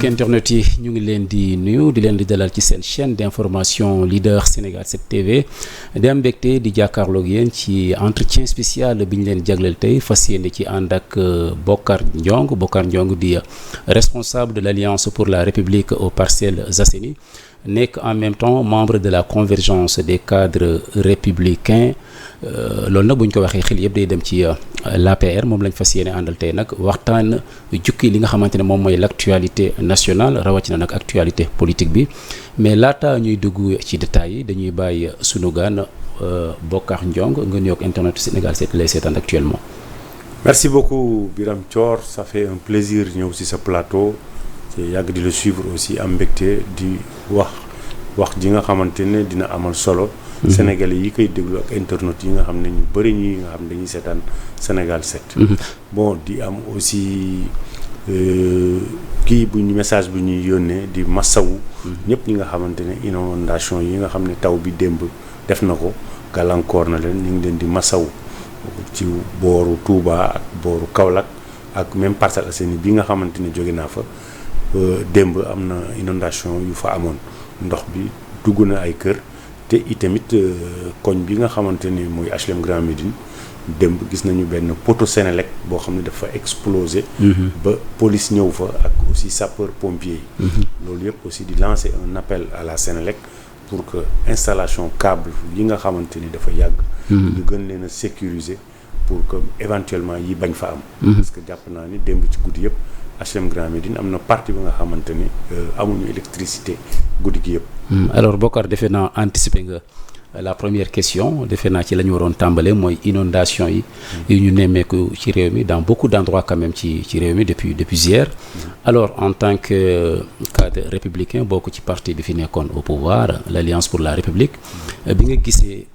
mbokk internet yi ñu ngi leen di nuyu di leen di dalal ci seen chaîne d'information leader Sénégal 7 TV di am mbégte di jàkkaarloog yéen ci entretien spécial bi ñu leen jagleel tey fas yéene ci ànd ak Bocar Ndiong di responsable de l'Alliance pour la République aux Parcelles Assainies nekk en même temps membre de la convergence des cadres républicains loolu nag bu ñu ko waxee xel yëpp day dem ci l'APR moom lañ fas yéene àndal tey nag waxtaan jukki li nga xamante ne moom mooy l'actualité nationale rawatina nag actualité politique bi mais laata ñuy dugg ci détails yi dañuy bàyyi sunu gaan Bocar Ndiong nga nuyoog internet Sénégal 7 lay seetaan actuellement. Merci beaucoup Biram Thior, ça fait un plaisir ñëw ci sa plateau. te yàgg di la suivre aussi am mbégte di wax ji nga xamante ne dina amal solo. Sénégalais yi koy déglu ak internautes yi nga xam ne ñu bëri ñi nga xam ne dañuy seetaan Sénégal 7. bon di am aussi message bu ñuy yónnee di massawu. ñëpp ñi nga xamante ne inondation yi nga xam ne taw bi démb def na ko gàllankoor na leen ñu ngi leen di massawu ci booru Touba ak booru Kaolack ak même Parcelles Assainies bi nga xamante ne jóge naa fa. démb am na inondation yu fa amoon ndox bi dugg na ay kër te itamit koñ bi nga xamante ni mooy HLM Grand Médine démb gis nañu benn poteau Sénélec boo xam ne dafa explosé. ba police ñëw fa ak aussi sapeur pompier yi. loolu yëpp aussi di lancer un appel à la Sénélec pour que installation câble yi nga xamante ni dafa yàgg. ñu gën leen a sécuriser pour que éventuellement yi bañ fa am. parce que jàpp naa ni démb ci guddi yëpp. HLM Grand Médine am na partie bi nga xamante ni amuñu électricité guddi gi yëpp. alors Bocar defe naa anticiper nga la première question defe naa ci la ñu waroon tàmbalee mooy inondation yi. yu ñu nemmeeku ci réew mi dans beaucoup d'endroits quand même ci réew mi depuis hier. alors en tant que cadre républicain bokk ci parti bi fi nekkoon au pouvoir l'Alliance pour la République bi nga gisee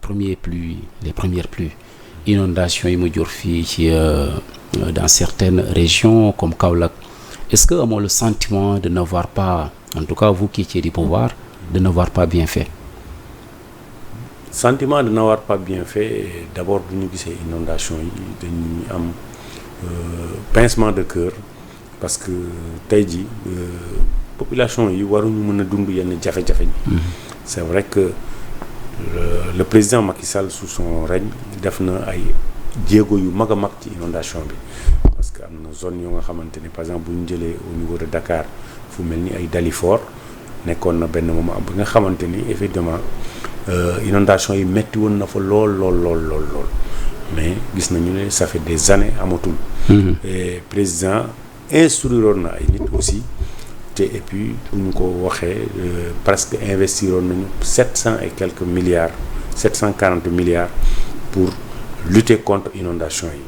les premières pluies inondation yi mu jur fii ci dans certaines régions comme Kaolack. Est-ce que amoo le sentiment de n'avoir pas, en tout cas vous qui étiez du pouvoir, de n'avoir pas bien fait? Sentiment de n'avoir pas bien fait, d'abord bu ñu gisee inondation yi dañuy am pincement de cœur parce que tey jii population yi waruñu mën a dund yenn jafe-jafe yi. C'est vrai que le président Macky Sall sous son règne def na ay jéego yu mag a mag ci inondation bi. parce que am na zone yoo nga xamante ni par exemple bu ñu jëlee au niveau de Dakar fu mel ni ay Dalifort nekkoon na benn moment bi nga xamante ni effectivement inondation yi metti woon na fa lool mais gis nañu ne ça fait des années amatul. et président instruiroon na ay nit aussi te et puis bu ñu ko waxee presque investiroon nañu 740 milliards pour lutter contre inondation yi.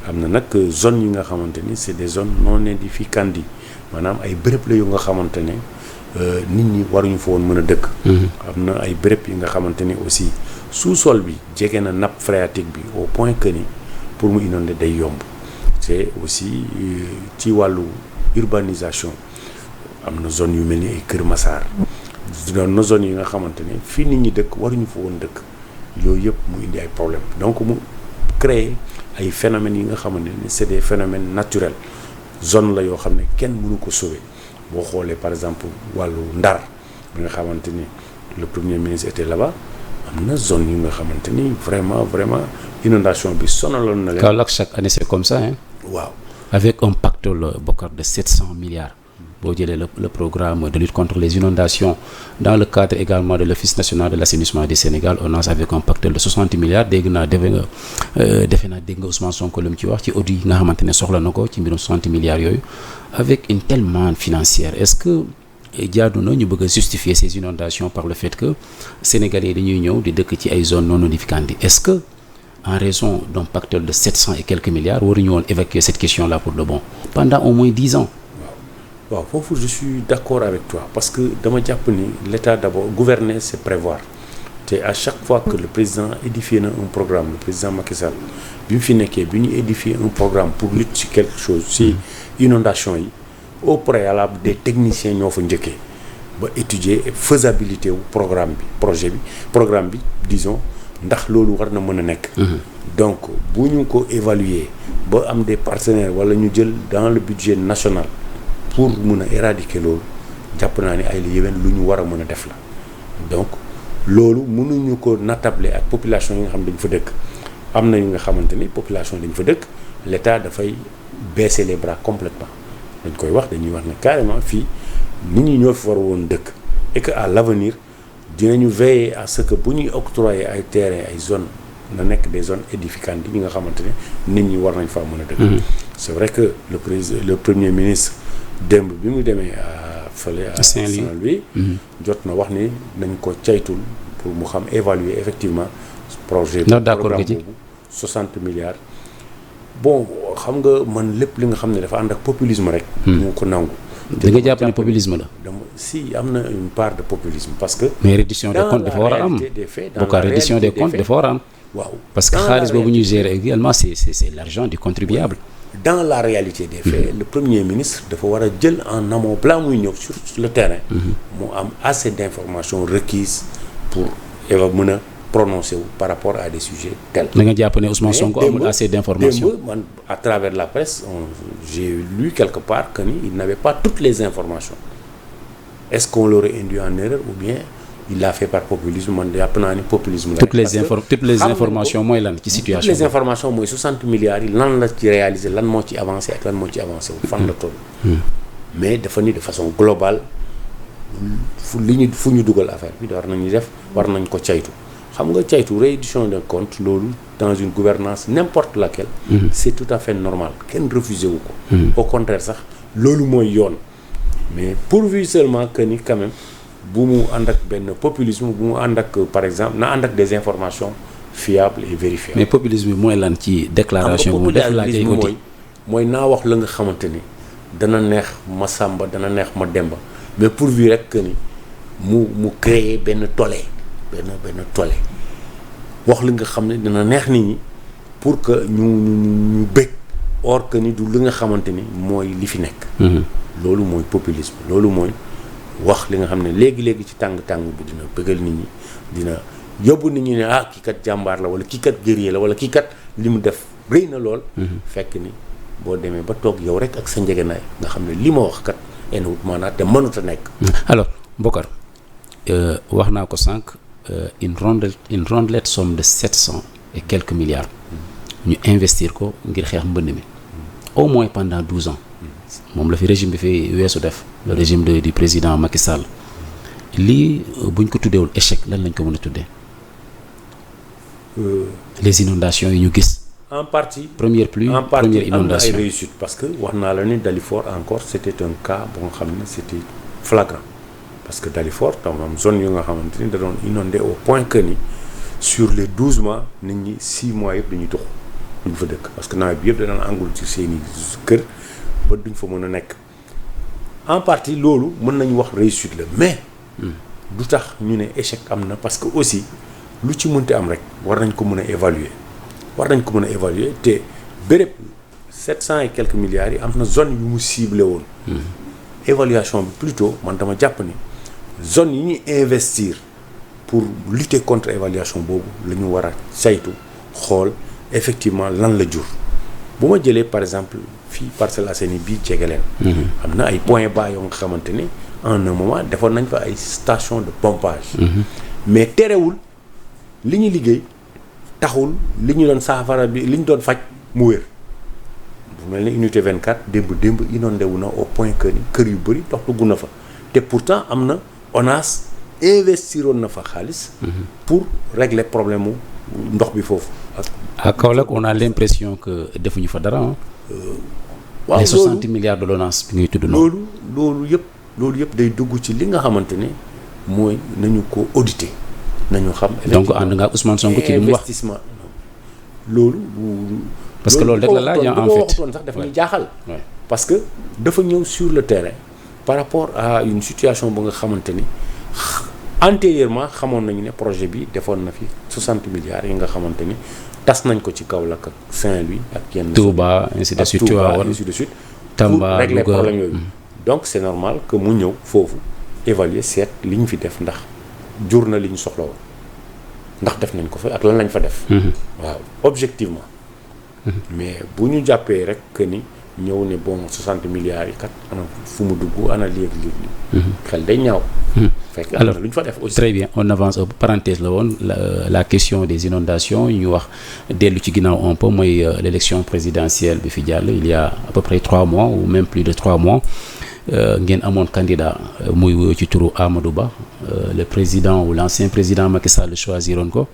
am na nag zone yi nga xamante ni c'est des zones non aedificantes maanaam ay béréb la yu nga xamante ne nit ñi waruñu fa woon mën a dëkk. am na ay béréb yi nga xamante ni aussi sous-sol bi jege na nappe phréatique bi au point que ni pour mu inonder day yomb c'est aussi ci wàllu urbanisation am na zone yu mel ni ay Kër Massar doon na zone yi nga xamante ne fii nit ñi dëkk waruñu fa woon dëkk yooyu yëpp mu indi ay problème donc mu créer ay phénomènes yi nga xamante ne c'est des phénomènes naturels zone la yoo xam ne kenn mënu ko sauver boo xoolee par exemple wàllu Ndar bi nga xamante ni le premier ministre était là-bas am na zone yi nga xamante ni vraiment inondation bi sonaloon na leen. Kaolack chaque année c'est comme ça hein. waaw avec un pactole Bocar de 700 milliards. boo jëlee le programme de lutte contre les inondations dans le cadre également de l'Office national de l'assainissement du Sénégal ONAS avec un pactole de 60 milliards dégg naa Ousmane Sonko lu mu ci wax ci audit yi nga xamante ne soxla na ko ci mbirum 60 milliards yooyu avec une telle manne financière est-ce que jaadu na ñu bëgg a justifier ces inondations par le fait que Sénégalais yi dañuy ñëw di dëkk ci ay zones non aedificantes yi est-ce que en raison d'un pactole de 700 et quelques milliards waruñu woon évacuer cette question-là pour de bon pendant au moins 10 ans. waaw foofu je suis d'accord avec toi parce que dama jàpp ni l'État d'abord gouverner c'est prévoir te à chaque fois que le président édifié na un programme le président Macky Sall bi mu fi nekkee bi ñu édifier un programme pour lutte ci quelque chose ci inondation yi au préalable des techniciens ñoo fa njëkkee ba étudier faisabilité wu programme bi disons ndax loolu war na mën a nekk. donc bu ñu ko évaluer ba am des partenaires wala ñu jël dans le budget national pour mun a éradiquer loolu jàpp naa ni ay la yéwén lu ñu war a mën a def la donc loolu mënuñu ko natable ak population yi nga xam dañ fa dëkk am na yu nga xamante ni population dañ fa dëkk l'État dafay baisser les bras complètement dañ koy wax dañuy wax ne carrément fii nit ñi ñoo fi war woon dëkk et que à l'avenir dinañu veiller à ce que bu ñuy octroyer ay terrain ay zones na nekk des zones édificantes yi nga xamante ne nit ñi war nañ faa mën a dëkk. C'est vrai que le premier ministre démb bi mu demee fële à Saint-Louis jot na wax ni nañ ko caytul pour mu xam évaluer effectivement projet programme boobu 60 milliards bon xam nga man lépp li nga xam ne dafa ànd ak populisme rek moo ko nangu. da nga jàpp ne populisme la. si am na une part de populisme parce que. mais reddition des comptes dafa war a am bokk reddition des comptes dafa war a am. waaw parce que xaalis boobu ñuy gérer également c'est l'argent du contribuable. dans la réalité des faits le premier ministre dafa war a jël en amont balaa muy ñëw sur le terrain. mu am assez d'informations requises pour mën a prononcer wu par rapport à des sujets tels. da nga jàpp ne Ousmane Sonko amul assez d'informations. démb man à travers la presse j'ai lu quelque part que ni il n'avait pas toutes les informations est-ce qu'on l'aurait induit en erreur ou bien il l'a fait par populisme man jàpp naa ni populisme la. toutes les informations mooy lan ci situation. toutes les informations mooy 60 milliards yi lan la ci réaliser lan moo ci avancé ak lan moo ci avancé wu fan la toll. mais dafa ni de façon globale fu ñu dugal affaire bi war nañ ko caytu. xam nga caytu reddition des comptes loolu dans une gouvernance n'importe laquelle c'est tout à fait normal kenn refusé wu ko au contraire sax loolu mooy yoon mais pourvu seulement que ni quand même bu mu ànd ak benn populisme bu mu ànd ak par exemple na ànd ak des informations fiables et vérifiables. mais populisme bi mooy lan ci déclaration bu mu def laaj ay mooy naa wax la nga xamante ni dana neex ma Samba dana neex ma Demba mais pourvu rek que ni mu créer benn tollé benn tollé wax li nga xam ne dina neex nit ñi pour que ñu bëgg or que ni du li nga xamante ni mooy li fi nekk. loolu mooy populisme loolu mooy wax li nga xam ne léegi ci tàng bi dina bëggal nit ñi dina yóbbu nit ñi ne kii kat jàmbaar la wala kii kat guerrier la wala kii kat li mu def rëy na lool. fekk ni boo demee ba toog yow rek ak sa njëgënaay nga xam ne li ma wax kat enwut maanaam te mënut a nekk. alors Bokar wax naa ko sànq. Une rondelette somme de 700 et quelques milliards ñu investir ko ngir xeex mbënd mi au moins pendant 12 ans moom la fi régime bi fi weesu def le régime du président Macky Sall lii buñ ko tuddeewul échec lan lañ ko mën a tuddee les inondations yi ñu gis en partie première pluie première inondation am na ay réussite parce que wax naa la ni Dalifort encore c'était un cas bu nga xam ne c'était flagrant parce que Dalifort tam am zone yu nga xamante ni da doon inondé au point que ni sur les 12 mois nit ñi 6 mois yëpp dañuy tux duñ fa dëkk parce que nawet bi yëpp da daan engloutir seeni kër ba duñ fa mën a nekk en partie loolu mën nañu wax réussite la mais du tax ñu ne échec am na parce que aussi lu ci mënti am rek war nañ ko mën a évaluer te béréb 700 et quelques milliards yi am na zone yu mu ciblé woon évaluation bi plutôt man dama jàpp ni zone yi ñuy investir pour lutter contre évaluation boobu la ñu war a saytu xool effectivement lan la jur bu ma jëlee par exemple fii Parcelles Assainies bii jege leen am na ay points bas yoo nga xamante ni en un moment defoon nañ fa ay station de pompage mais terewul li ñu liggéey taxul li ñu doon saafara bi li ñu doon faj mu wér bu mel ni unité 24 démb inondé wu na au point que ni kër yu bëri ndox dugg na fa te pourtant am na ONAS investiroon na fa xaalis pour régler problème mu ndox bi foofu à Kaolack on a l'impression que defuñu fa dara waaw les 60 milliards de l'ONAS bi ngay tudd loolu yëpp day dugg ci li nga xamante ne mooy nañu ko auditer nañu xam donc ànd nga ak Ousmane Sonko ci li mu wax investissement loolu parce que loolu rek la laaj en fait waxtoon sax daf ñuy jaaxal parce que dafa ñëw sur le terrain par rapport à une situation bu nga xamante ni antérieurement xamoon nañu ne projet bi defoon na fi 60 milliards yi nga xamante ni tas nañ ko ci Kaolack ak Saint-Louis ak yenn Touba ainsi de suite ainsi de suite Tamba, pour régler problème yooyu donc c'est normal que mu ñëw foofu évaluer seet li ñu fi def ndax jur na li ñu soxla woon ndax def nañ ko fa ak lan lañ fa def waaw objectivement mais bu ñu jàppee rek que ni ñëw ne bon 60 milliards yi kat ana fu mu dugg ana lii xel day ñaaw. fekk alors lu ñu fa def aussi. très bien on avance parenthèse la woon la question des inondations ñu wax dellu ci ginnaaw un peu mooy l'élection présidentielle bi fi jàll il y a à peu près 3 mois ou même plus de 3 mois ngeen amoon candidat muy wuyoo ci turu Amadou Ba le président ou l'ancien président Macky Sall choisiroon ko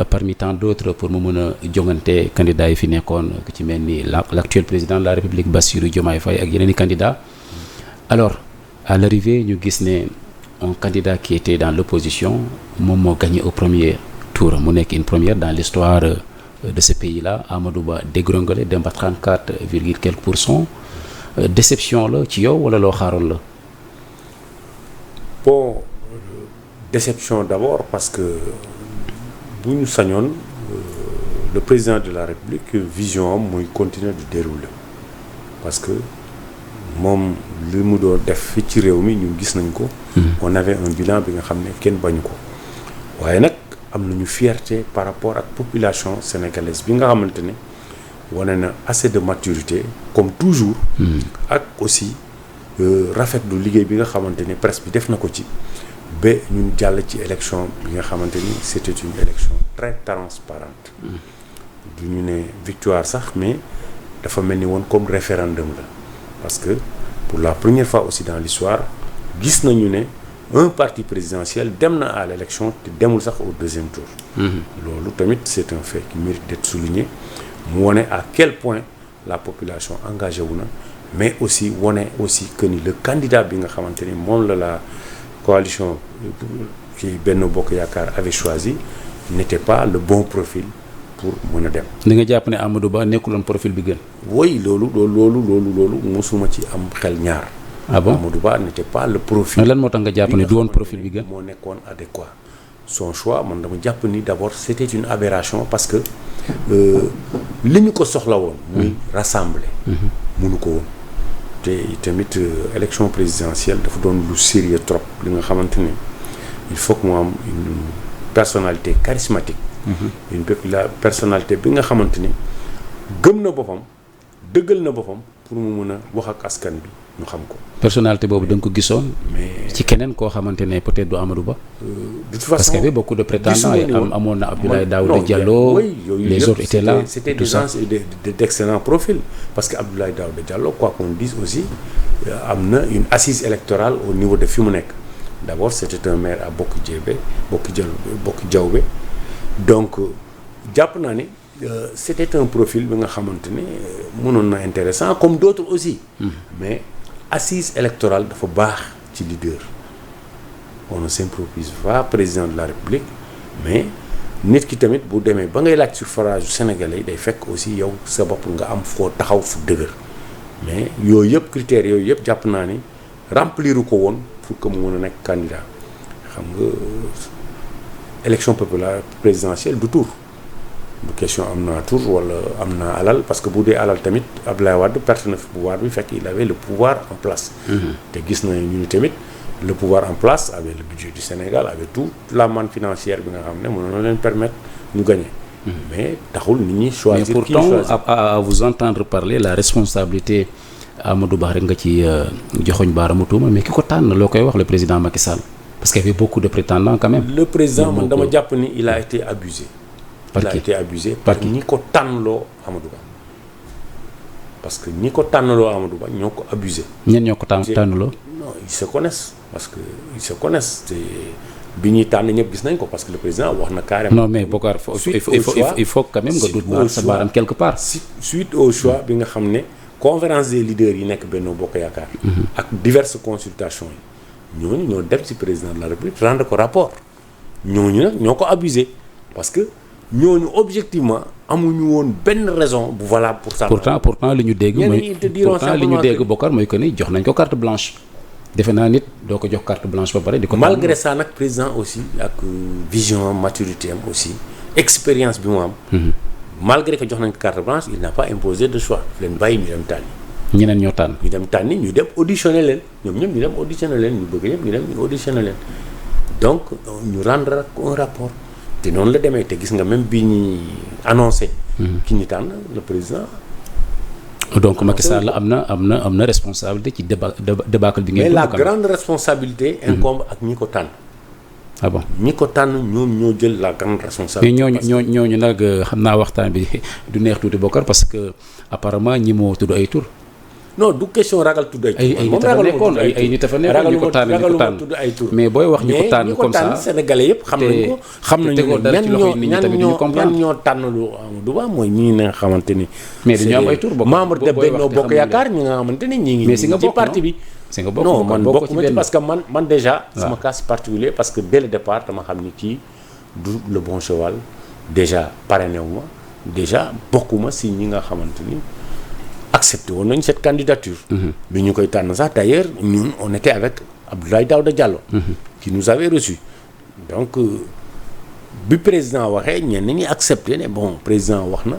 parmi tant d'autres pour mu mën a jongante candidat yi fi nekkoon ku ci mel ni l'actuel président de la République Bassirou Diomaye Faye ak yeneen i candidats alors à l'arrivée ñu gis ne un candidat qui était dans l'opposition moom moo gagné au premier tour mu nekk une première dans l'histoire de ce pays-là Amadou Ba dégringolé dem ba 34 virgule quelques pour cent déception la ci yow wala loo xaaroon la. bon déception d'abord parce que bu ñu sañoon le président de la République vision am muy continuer de dérouler parce que moom li mu doon def fi ci réew mi ñun gis nañ ko. on avait un bilan bi nga xam ne kenn bañu ko waaye nag am nañu fierté par rapport ak population sénégalaise bi nga xamante ne wane na assez de maturité comme toujours. ak aussi rafetlu liggéey bi nga xamante ne presse bi def na ko ci ba ñun jàll ci élection bi nga xamante ni c'était une élection très transparente du ñu ne victoire sax mais dafa mel ni woon comme référendum la parce que pour la première fois aussi dans l'histoire gis nañu ne un parti présidentiel dem na à l'élection te demul sax au deuxième tour. loolu tamit c'est un fait qui mérite d'être souligné mu wone à quel point la population engagée wu na mais aussi wone aussi que ni le candidat bi nga xamante ni moom la coalition ci Benno Bokk Yaakaar avait choisi n'était pas le bon profil pour mën a dem. da nga jàpp ne Amadou Ba nekkuloon profil bi gën. oui loolu mosuma ci am xel ñaar. ah bon Amadou Ba n'était pas le profil. mais lan moo tax nga jàpp ne du woon profil bi gën. moo nekkoon adéquat son choix man dama jàpp ni d'abord c'était une aberration parce que li ñu ko soxla woon. muy rassembler. mënu ko woon. te tamit élection présidentielle dafa doon lu sérieux trop li nga xamante ne il faut que mu am une personnalité charismatique. la personnalité bi nga xamante ni gëm na boppam dëggal na boppam pour mu mën a wax ak askan bi ñu xam ko. personnalité boobu da nga ko gisoon. mais ci keneen koo xamante ne peut-être du Amadou Ba. de toute façon parce qu'il y avait beaucoup de prétendants amoon na Abdoulaye Daouda Diallo. les autres étaient là c'était des gens d'excellents profils parce que Abdoulaye Daouda Diallo quoi qu'on dise aussi am na une assise électorale au niveau de fi mu nekk d'abord c'était un maire à Bokk Diawbe donc jàpp naa ne c'était un profil bi nga xamante ne mënoon na intéressant comme d'autres aussi. mais assise électorale dafa baax ci leader. on ne s'improvise pas président de la République mais nit ki tamit bu demee ba ngay laaj suffrage sénégalais day fekk aussi yow sa bopp nga am foo taxaw fu dëgër mais yooyu yëpp critères yooyu yëpp jàpp naa ni rempliru ko woon pour que mu mën a nekk candidat xam nga élection populaire présidentielle du tour du question am naa tour wala am naa alal parce que bu dee alal tamit Abdoulaye Wade perte na fi pouvoir bi fekk il avait le pouvoir en place. te gis nañu ñu tamit le pouvoir en place avec le budget du Sénégal avec toute la manne financière bi nga xam ne mënoon na leen permettre ñu gagner. mais taxul nit ñi choisir. mais pourtant à vous entendre parler la responsabilité Amadou Ba rek nga ci joxoñ baaramu tuuma mais ki ko tànn loo koy wax le président Macky Sall parce qu'il y avait beaucoup de prétendants quand même. le président man dama jàpp ni il a été abusé. il a été abusé par ñi ko tànnloo Amadou Ba parce que ñi ko tànnloo Amadou Ba ñoo ko abusé. ñenn ñoo ko tànnloo. non ils se connaissent parce que ils se connaissent te bi ñuy tànn ñëpp gis nañ ko parce que le président wax na carrément. non mais Bokar il faut quand même nga dut sa baaram quelque part. suite au choix bi nga xam ne conférence des leaders yi nekk Benno Bokk Yaakaar. ak diverses consultations yi ñooñu ñoo dem ci président de la République rendre ko rapport ñooñu nag ñoo ko abusé parce que ñooñu objectivement amuñu woon benn raison bu valable pour ça. pourtant li ñu dégg mooy Bokar mooy que ni jox nañ ko carte blanche. defe naa nit doo ko jox carte blanche ba pare di ko. malgré ça nag président aussi ak vision maturité am aussi expérience bi mu am. malgré que jox nañ ko carte blanche il n'a pas imposé de choix leen bàyyi ñu dem tànni. ñeneen ñoo tànn. ñu dem tànni ñu dem auditionné leen ñoom ñëpp ñu dem auditionné leen ñu bëgg ñëpp ñu dem ñu auditionné leen donc ñu rendre un rapport te noonu la demee te gis nga même bi ñuy annoncé. ki ñu tànn le président donc Macky Sall am na responsabilité ci débâcle bi ngeen. mais la grande responsabilité incombe ak ñi ko tànn. ah bon ñi ko tànn ñoom ñoo jël la grande responsabilité. mais ñooñu nag xam naa waxtaan bi du neex tuuti Bokar parce que apparemment ñi moo tudd ay tur. non du question ragal tudd ay tur. ay nit a fa nekkoon ay nit a fa nekkoon ñi ko tànn tudd ay tur. mais booy wax ñi ko tànn comme ça sénégalais yëpp xam nañu ko. xam nañu ne ñan ñoo tànn lu Amadou Ba mooy ñi nga xamante ni. mais dañoo am ay tur membre de Benno Bokk Yaakaar ñi nga xamante ni ñi ngi ci parti bi. non man bokkuma ci parce que man déjà sama cas particulier parce que dès le départ dama xam ni kii du le bon cheval déjà parrainé wu ma déjà bokkuma si ñi nga xamante ni accepté woon nañ cette candidature. bi ñu koy tànn sax d'ailleurs ñun on était avec Abdoulaye Daouda Diallo. qui nous avait reçu donc bi président waxee ñenn ñi accepté ne bon président wax na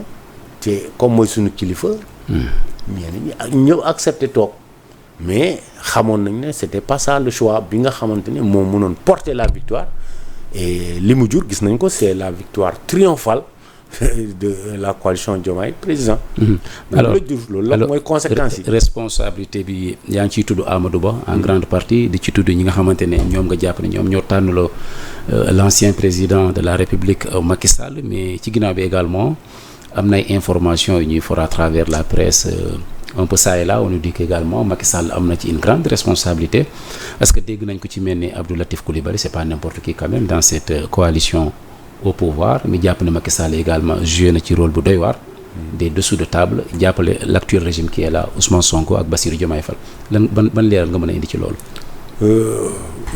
te comme mooy suñu kilifa. ñenn ñi ñëw accepté toog. mais xamoon nañ ne c'était pas ça le choix bi nga xamante ne moom mënoon porter la victoire et li mu jur gis nañ ko c'est la victoire triomphale de la coalition Diomaye président. alors loolu la mooy conséquence yi. responsabilité bi yaa ngi ciy tudd Amadou Ba en grande partie di ci tudd ñi nga xamante ne ñoom nga jàpp ne ñoom ñoo tànnaloo l'ancien président de la République Macky Sall mais ci ginnaaw bi également am na ay informations yu ñuy for à travers la presse. Un peu ça et là on nous dit qu'également Macky Sall am na ci une grande responsabilité parce que dégg nañ ko ci mel ni Abdou Latif Coulibaly c'est pas n'importe qui quand même dans cette coalition au pouvoir mi jàpp ne Macky Sall également joué na ci rôle bu doy waar des dessous de table jàppale l'actuel régime qui est là Ousmane Sonko ak Bassirou Diomaye Faye lan ban leeral nga mën a indi ci loolu.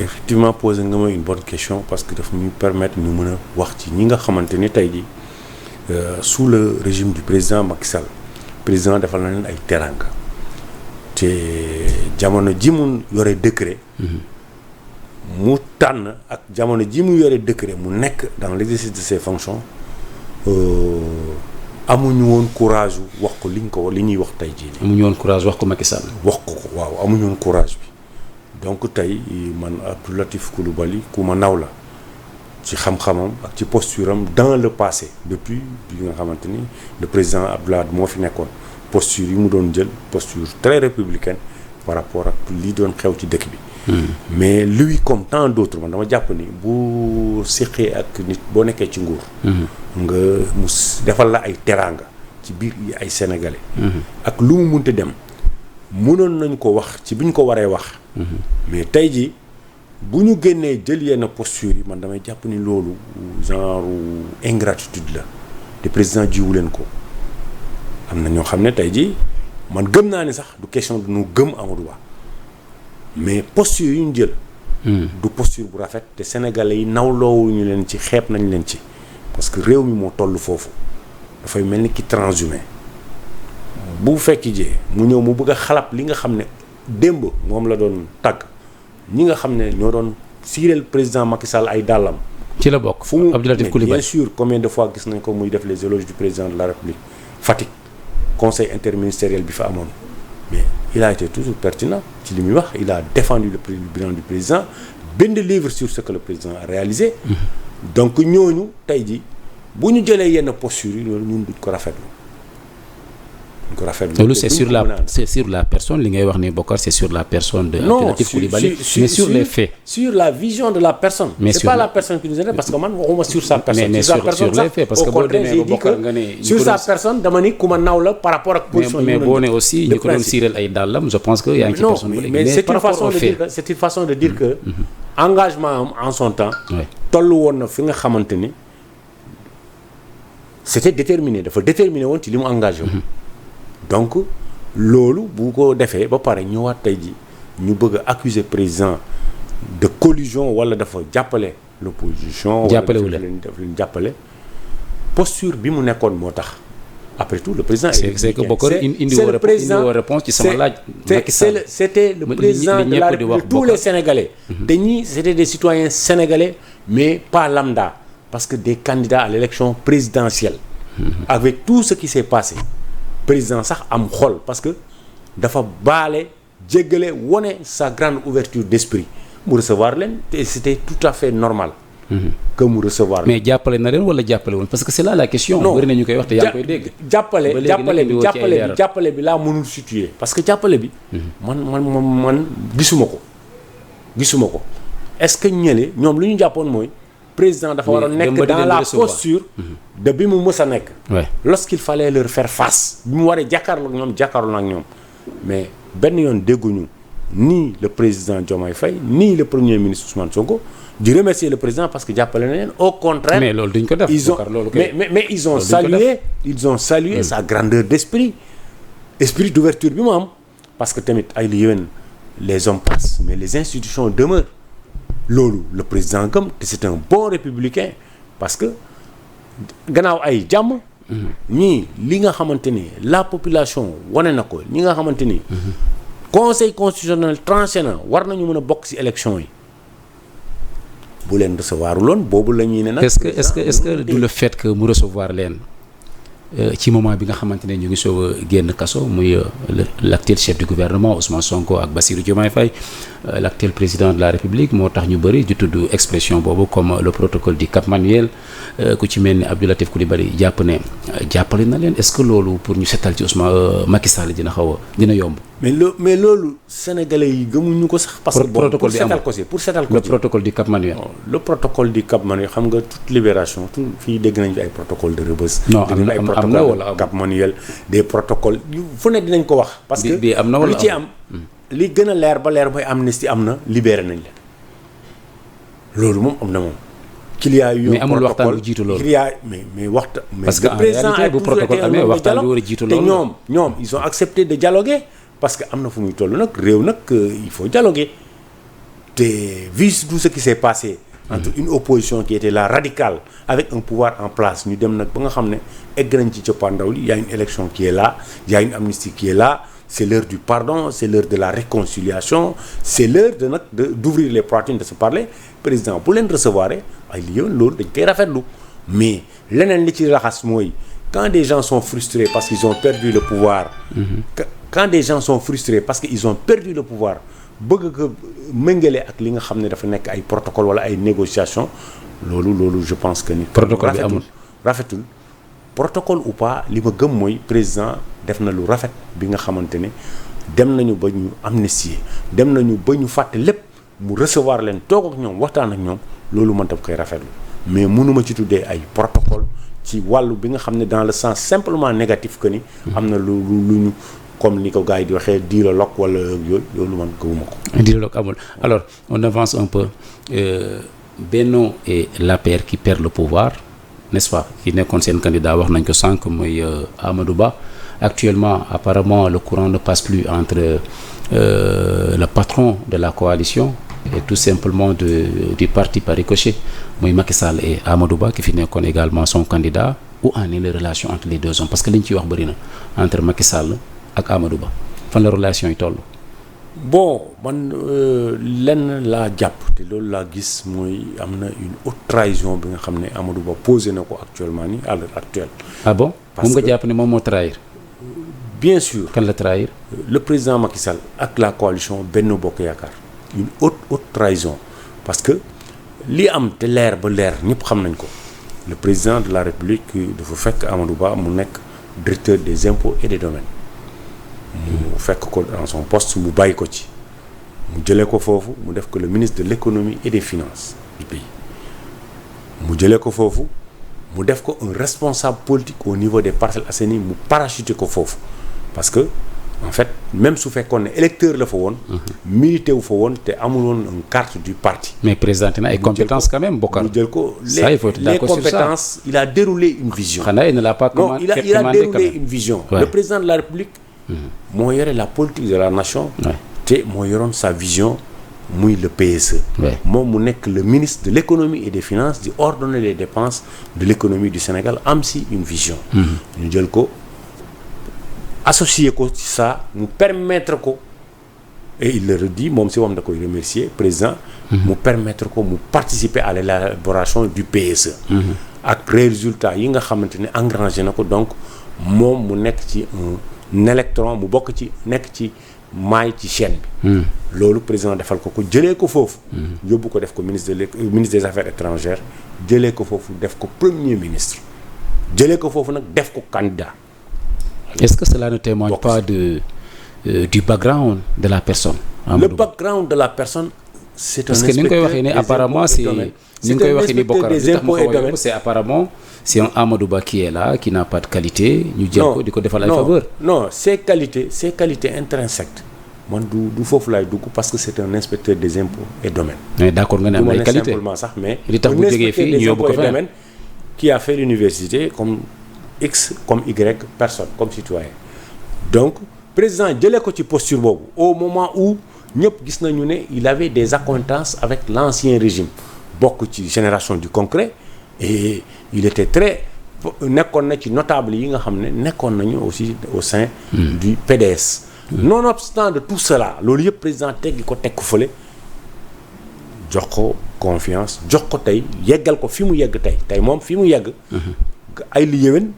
Effectivement posé nga ma une bonne question parce que daf ñu permettre ñu mën a wax ci ñi nga xamante ni tey jii sous le régime du président Macky Sall. président defal na leen ay teranga te jamono ji mu yore décret mu tànn ak jamono ji mu yore décret mu nekk dans l'exercice de ses fonctions amuñu woon courage wax ko li ñuy wax tey jii nii. amuñu woon courage wax ko Macky Sall. wax ko waaw amuñu woon courage bi donc tey man Abdou Latif Coulibaly ku ma naw la ci xam-xamam ak ci posture am dans le passé depuis bi nga xamante ni le président Abdoulaye moo fi nekkoon posture yi mu doon jël posture très républicaine par rapport ak li doon xew ci dëkk bi. mais lui comme tant d'autres man dama jàpp ni bu séqee ak nit boo nekkee ci nguur. nga mu defal la ay teraanga ci biir ay sénégalais. ak lu mu munti dem mënoon nañ ko wax ci bi ñu ko waree wax. mais tey jii. bu ñu génnee jël yenn posture yi man damay jàpp ni loolu genre ingratitude la te président jiwu leen ko am na ñoo xam ne tey jii man gëm naa ni sax du question du ñu gëm Amadou Ba mais posture yu ñu jël. du posture bu rafet te sénégalais yi nawloowuñu leen ci xeeb nañ leen ci parce que réew mi moo toll foofu dafay mel ni ki transhumé bu fekki jee mu ñëw mu bëgg a xalab li nga xam ne démb moom la doon tàgg. ñi nga xam ne ñoo doon siireel président Macky Sall ay dàllam. ci la bokk fu mu Abdou Latif Coulibaly bien sûr combien de fois gis nañ ko muy def les éloges du président de la République Fatick conseil interministériel bi fa amoon mais il a été toujours pertinent ci li muy wax il a défendu le bilan du président benn livre sur ce que le président a réalisé. donc ñooñu tey ji bu ñu jëlee yenn postures yi loolu ñun duñ ko rafetlu. loolu c'est sur la personne li ngay wax ni Bokar c'est sur la personne de Abdou Latif Coulibaly mais sur les faits sur la vision de la personne mais c'est pas la personne qui nous intéresse parce que man waxuma sur sa personne mais sur les faits parce que boo demee ba Bokar nga ne sur sa personne dama ni ku ma naw la par rapport ak position mais boo ne aussi ñu ko doon siireel ay dàllam je pense que yaa ngi ci personne ba léegi mais c'est une façon de dire que engagement am en son temps tollu woon na fi nga xamante ni c'était déterminé dafa déterminé woon ci li mu engagé wu donc loolu bu ko defee ba pare ñëwaat tey ji ñu bëgg a accuser président de collusion wala dafa jàppale l'opposition jàppale wala daf leen jàppale posture bi mu nekkoon moo tax après tout le président c'est que Bokar indi woo réponse ci sama laaj Macky Sall c'était le président de la République de tous les Sénégalais te ñii c'était des citoyens sénégalais mais pas lambda parce que des candidats à l'élection présidentielle avec tout ce qui s'est passé président sax am xol parce que dafa baale jéggale wone sa grande ouverture d'esprit mu recevoir leen te c'était tout à fait normal que mu recevoir. mais jàppale na leen wala jàppale woon parce que c'est là la question. non bëri na ñu koy wax te yaa ngi koy dégg. jàppale bi laa mënul situer parce que jàppale bi. man gisuma ko est-ce que ñële ñoom lu ñu jàppoon mooy. président dafa war a nekk dans la posture de bi mu mës a nekk. lorsqu'il fallait leur faire face. bi mu waree jàkkaarloo ak ñoom mais benn yoon dégguñu ni le président Diomaye Faye ni le premier ministre Ousmane Sonko di remercier le président parce que jàppale na leen au contraire. mais loolu duñ ko def. mais ils ont salué sa grandeur d'esprit d'ouverture bi mu am parce que tamit ay li yéwén les hommes passent mais les institutions demeurent. loolu le président gëm te c'est un bon républicain parce que gannaaw ay jàmm. ñii li nga xamante ni la population wane na ko ñi nga xamante ni. conseil constitutionnel tranché na war nañu mën a bokk ci élection yi bu leen recevoir loon boobu la ñuy ne nag. est-ce que du le fait que mu recevoir leen ci moment bi nga xamante ne ñu ngi soog a génn kaso muy l'actuel chef du gouvernement Ousmane Sonko ak Bassirou Diomaye Faye l'actuel président de la République moo tax ñu bëri di tudd expression boobu comme le protocole du Cap Manuel ku ci mel ni Abdou Latif Coulibaly jàppale na leen est-ce que loolu pour ñu setal ci Ousmane Macky Sall dina yomb. mais loolu sénégalais yi gëmuñu ko sax. parce que protocole pour setal ko le protocole du Cap Manuel. le protocole du Cap Manuel xam nga toute libération fii dégg nañ fi ay protocole de Rebeuss. non am na wala Cap Manuel des protocoles fu ne dinañ ko wax. parce que bi am na wala lu ci am. li gën a leer ba leer mooy amnistie am na libéré nañ leen loolu moom am na moom. mais amul waxtaan bu jiitu loolu mais waxtaan. parce que en réalité bu protocole amee waxtaan bi war a jiitu loolu te ñoom ils ont accepté de dialoguer parce que am na fu muy toll nag réew nag il faut dialoguer te vu tout ce qui s'est passé. entre une opposition qui était là radicale avec un pouvoir en place ñu dem nag ba nga xam ne egg nañ ci coppaandaw li y a une élection qui est là y a une amnistie qui est là. C'est l'heure du pardon, c'est l'heure de la réconciliation, c'est l'heure d'ouvrir les poitrines, de se parler. Président bu leen recevoir ay li yoon loolu dañ koy rafetlu mais leneen li ci raxas mooy quand des gens sont frustrés parce qu'ils ont perdu le pouvoir. Quand des gens sont frustrés parce qu'ils ont perdu le pouvoir bëgg ko méngale ak li nga xam ne dafa nekk ay protocole wala ay négociations loolu je pense que ni. protocole bi amul rafetul protocole ou pas li ma gëm mooy président def na lu rafet bi nga xamante ne dem nañu ba ñu amnistier dem nañu ba ñu fàtte lépp mu recevoir leen toog ak ñoom waxtaan ak ñoom loolu man daf koy rafetlu mais mënuma ci tuddee ay protocole ci wàllu bi nga xam ne dans le sens simplement négatif que ni. am na lu ñu comme ni ko gars yi di waxee dialogue wala yooyu loolu man gëwuma ko. dialogue amul alors on avance un peu Benno et l'APR qui perd le pouvoir. N'est-ce pas ki nekkoon seen candidat wax nañ ko sànq muy Amadou Ba actuellement apparemment le courant ne passe plus entre le patron de la coalition et tout simplement du parti par ricochet muy Macky Sall et Amadou Ba ki fi nekkoon également son candidat où en est les relations entre les deux hommes parce que li ñu ciy wax bëri na entre Macky Sall ak Amadou Ba fan la relation yi toll. bon man lenn laa jàpp te loolu laa gis mooy am na une haute trahison bi nga xam ne Amadou Ba posé na ko actuellement nii à l'heure actuelle. Ah bon moom nga jàpp ne moom moo trahir. bien sûr. kan la trahir. le président Macky Sall ak la coalition Benno Bokk Yaakaar une haute trahison parce que li am te leer ba leer ñëpp xam nañ ko le président de la République dafa fekk Amadou Ba mu nekk directeur des impôts et des domaines. mu fekk ko dans son poste mu bàyyi ko ci mu jëlee ko foofu mu def ko le ministre de l'économie et des finances du pays mu jëlee ko foofu mu def ko un responsable politique au niveau des Parcelles Assainies mu parachuté ko foofu parce que en fait même su fekkoon ne électeur la fa woon. milité wu fa woon te amul woon une carte du parti. mais présenté na ay compétences quand même Bokar. mu jël ko les compétences il a déroulé une vision. xanaa il ne l'a pas commandé. Non, il a déroulé une vision. Ouais. Le président de la République. moo yore la politique de la nation. te moo yoroon sa vision muy le PSE. moom mu nekk le ministre de l'économie et des finances di ordonner les dépenses de l'économie du Sénégal am si une vision. ñu jël ko associé ko ci ça mu permettre ko et il le redit moom si moom da koy remercier président. mu permettre ko mu participer à l'élaboration du PSE. ak résultats yi nga xamante ne engrangé na ko donc moom mu nekk ci un électron mu bokk ci nekk ci maay ci chaîne bi. loolu président defal ko jëlee ko foofu. yóbbu ko def ko ministre des affaires étrangères jëlee ko foofu def ko premier ministre jëlee ko foofu nag def ko candidat. est-ce que cela ne témoigne pas du background de la personne. le background de la personne. c'est un parce que ni nga koy waxee ni apparemment c'est ni nga koy waxee ni Bokar li tax ma xaw a yomb c'est apparemment c'est un Amadou Ba qui est là qui n'a pas de qualité. ñu jël ko di ko defal ay faveur. non ses qualités intrinsèques man du foofu laay dugg parce que c'est un inspecteur des impôts et domaines. mais d'accord nga ne am na ay qualité simplement sax mais. li tax bu jógee fii ñu yóbbu ko feneen qui a fait l'université comme X comme Y personne comme citoyen donc président jëlee ko ci posture boobu au moment où ñëpp gis nañu ne il avait des accointances avec l'ancien régime bokk ci génération du concret et il était très nekkoon na ci notable yi nga xam ne nekkoon nañu aussi au sein du PDS. Nonobstant de tout cela loolu yëpp président teggi ko teg ko fële jox ko confiance jox ko tey yeggal ko fi mu yegg tey moom fi mu yegg. ay li yéwén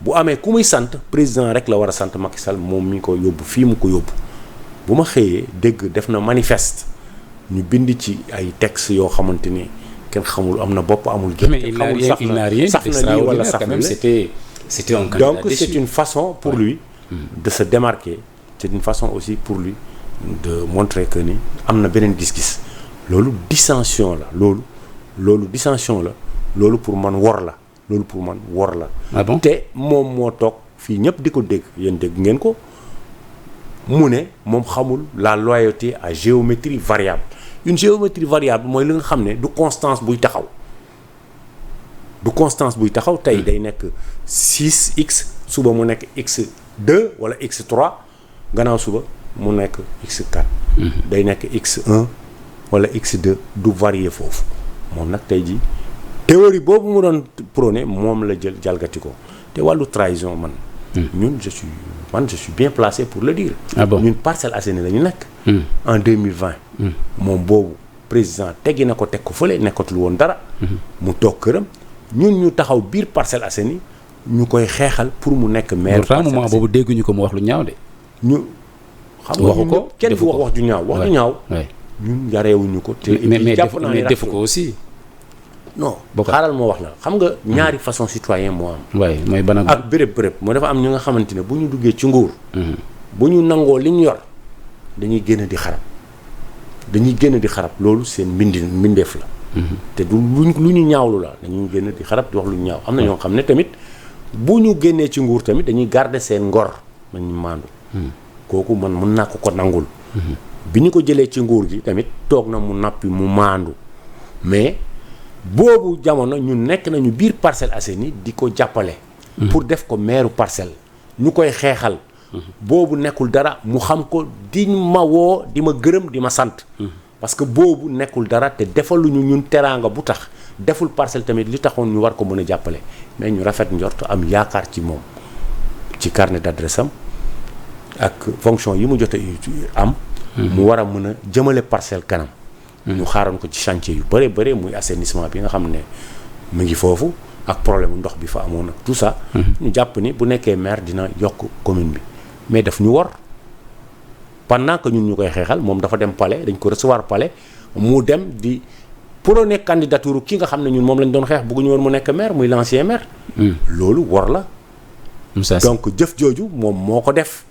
bu amee ku muy sant président rek la war a sant Macky Sall moom mi ko yóbbu fii mu ko yóbbu bu ma xëyee dégg def na manifeste ñu bind ci ay textes yoo xamante ni kenn xamul am na bopp amul. mais il n'a rien saf na lii wala saf na c'était un candidat donc c'est une façon pour lui de se démarquer. c'est une façon aussi pour lui de montrer que ni am na beneen gis-gis loolu dissension la loolu dissension la loolu pour man wor la loolu pour man wor la. ah bon te moom moo toog fii ñëpp di ko dégg yéen dégg ngeen ko mu ne moom xamul la loyauté à géométrie variable une géométrie variable mooy li nga xam ne du constance buy taxaw tey day nekk 6x suba mu nekk x2 wala x3. gannaaw suba mu nekk x4 day nekk x1 wala x2 du varier foofu moom nag tey jii théorie boobu mu doon prôné moom la jël jalgati ko te wàllu trahison man ñun je suis bien placé pour le dire. ñun Parcelles Assainies la ñu nekk en 2020 moom boobu président teggi na ko teg ko fële nekkatul woon dara mu toog këram ñun ñu taxaw biir Parcelles Assainies ñu koy xeexal pour mu nekk maire Parcelles Assainies moment boobu dégguñu ko mu wax lu ñaaw de ñu xam nga ñun ñëpp kenn du wax ju ñaaw wax ju ñaaw ñun yareewuñu ko te mais defu ko aussi non xaaral moo wax la xam nga ñaari façon citoyen moo am waay mooy ban ak béréb moo dafa am ñu nga xamante ne bu ñu duggee ci nguur bu ñu nangoo li ñu yor dañuy génn di xarab loolu seen mbindeef la te du lu ñu ñaawlu la dañuy génn di xarab di wax lu ñu ñaaw am na ñoo xam ne tamit bu ñu génnee ci nguur tamit dañuy garder seen ngor man ñu maandu kooku man mën naa ko nangul bi ñu ko jëlee ci nguur gi tamit toog na mu nappi mu maandu mais boobu jamono ñu nekk nañu biir Parcelles Assainies di ko jàppale pour def ko maire Parcelles ñu koy xeexal boobu nekkul dara mu xam ko di ma woo di ma gërëm di ma sant parce que boobu nekkul dara te defaluñu ñun teraanga bu tax deful Parcelles tamit li taxoon ñu war ko mën a jàppale mais ñu rafet njort am yaakaar ci moom ci carnet d'adresse am ak fonction yi mu jotee am mu war a mën a jëmale Parcelles kanam ñu xaaroon ko ci chantier yu bëre muy assainissement bi nga xam ne mu ngi foofu ak problème ndox bi fa amoon ak tout ça ñu jàpp ni bu nekkee maire dina yokk commune bi mais daf ñu war pendant que ñun ñu koy xeexal moom dafa dem palais dañ ko recevoir palais mu dem di prôner candidature ki nga xam ne ñun moom lañ doon xeex bëgguñu woon mu nekk maire muy l'ancien maire loolu war la donc jëf jooju moom moo ko def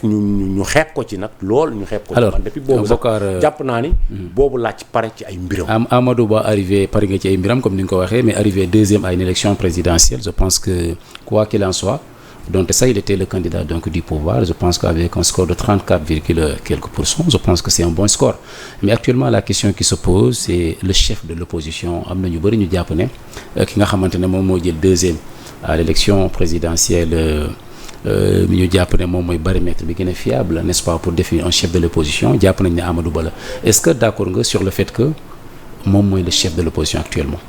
ñu xeeb ko ci nag lool ñu xeeb ko alors depuis boobu sax jàpp naa ni boobu laaj pare ci ay mbiram Amadou Ba arrivé pare nga ci ay mbiram comme ni nga ko waxee mais arrivé deuxième à une élection présidentielle je pense que quoi qu'il en soit donc ça il était le candidat donc du pouvoir je pense qu'avec un score de 34, quelques %, je pense que c'est un bon score mais actuellement la question qui se pose c'est le chef de l'opposition am na ñu bëri ñu jàpp ne ki nga xamante ne moom moo jël deuxième à l'élection présidentielle mi ñu jàpp ne moom mooy baromètre bi gën a fiable n'est-ce pas pour définir un chef de l'opposition jàpp nañ ne Amadou Ba la est-ce que d'accord nga sur le fait que moom mooy le chef de l'opposition actuellement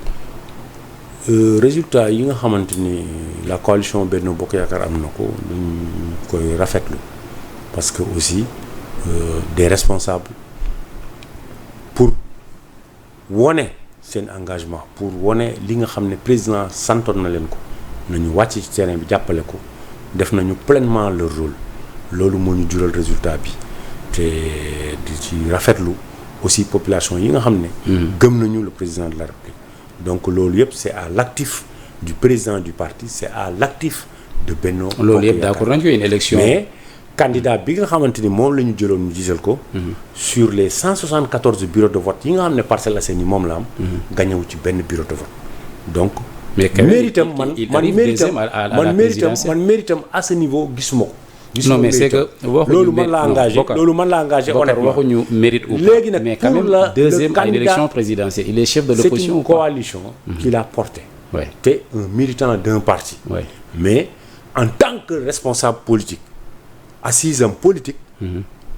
résultat yi nga xamante ni la coalition Benno Bokk Yaakaar am na ko dañ koy rafetlu parce que aussi des responsables pour wone seen engagement pour wone li nga xam ne président santoon na leen ko nañu wàcc ci terrain bi jàppale ko def nañu pleinement leur rôle loolu moo ñu jural résultat bi te di ci rafetlu aussi population yi nga xam ne gëm nañu le président de la République donc loolu yëpp c'est à l'actif du président du parti c'est à l'actif de Benno Bokk Yaakaar. loolu yëpp d'accord nañu une élection mais candidat bi nga xamante ni moom la ñu jëloon ñu gisal ko sur les 174 bureaux de vote yi nga xam ne Parcelles Assainies moom la am gagné wu ci benn bureau de vote donc mais méritam méritam à ce niveau gisuma ko. non mais c'est que loolu man la engagé honnêtement waxuñu mérite ou pas léegi nag mais quand même deuxième à l'élection présidentielle il est chef de l'opposition. c'est une coalition qui l'a porté. te un militant d'un parti. mais en tant que responsable politique assise politique.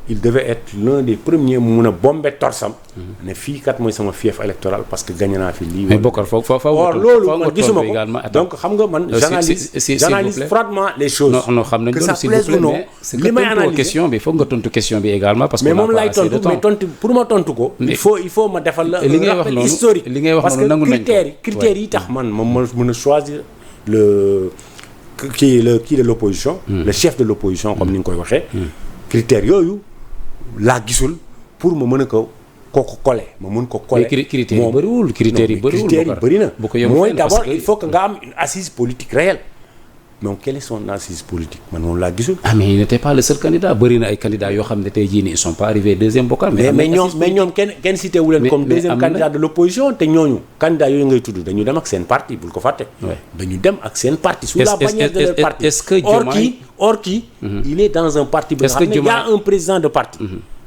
il devait être l'un des premiers mu mun a bomber torsam. ne fii kat mooy sama fief électoral parce que gagné naa fi lii. mais Bokar foofu loolu man gisuma ko donc xam nga man. j'analyse froidement les choses. non xam nañ loolu s'il vous plaît mais li may analyser question bi foog nga tontu question bi également. parce que mais moom laay tontu mais tontu pour ma tontu ko. il faut ma defal la. li ngay wax noonu historique li ngay wax noonu nangu nañ ko parce que critères yi tax man ma mën a choisir le kii de l'opposition. le chef de l'opposition comme ni nga koy waxee. critères yooyu. laa gisul pour ma mën a ko coller ma mën ko coller. critères yi bëriwul critères yi bëri na mooy d'abord il faut que nga am une assise politique réelle donc quelle est son assise politique man moom laa gisul. mais il n'était pas le seul candidat bëri na ay candidats yoo xam ne tey jii nii ils sont pas arrivés deuxième Bokar. mais ñoom kenn cité wu leen comme deuxième candidat de l'opposition te ñooñu candidat yooyu ngay tudd dañu dem ak seen parti bul ko fàtte. dañu dem ak seen parti. sous la bannière de leur parti. est-ce que Diomaye or qui il est dans un parti. bi nga xam ne il y a un président de parti.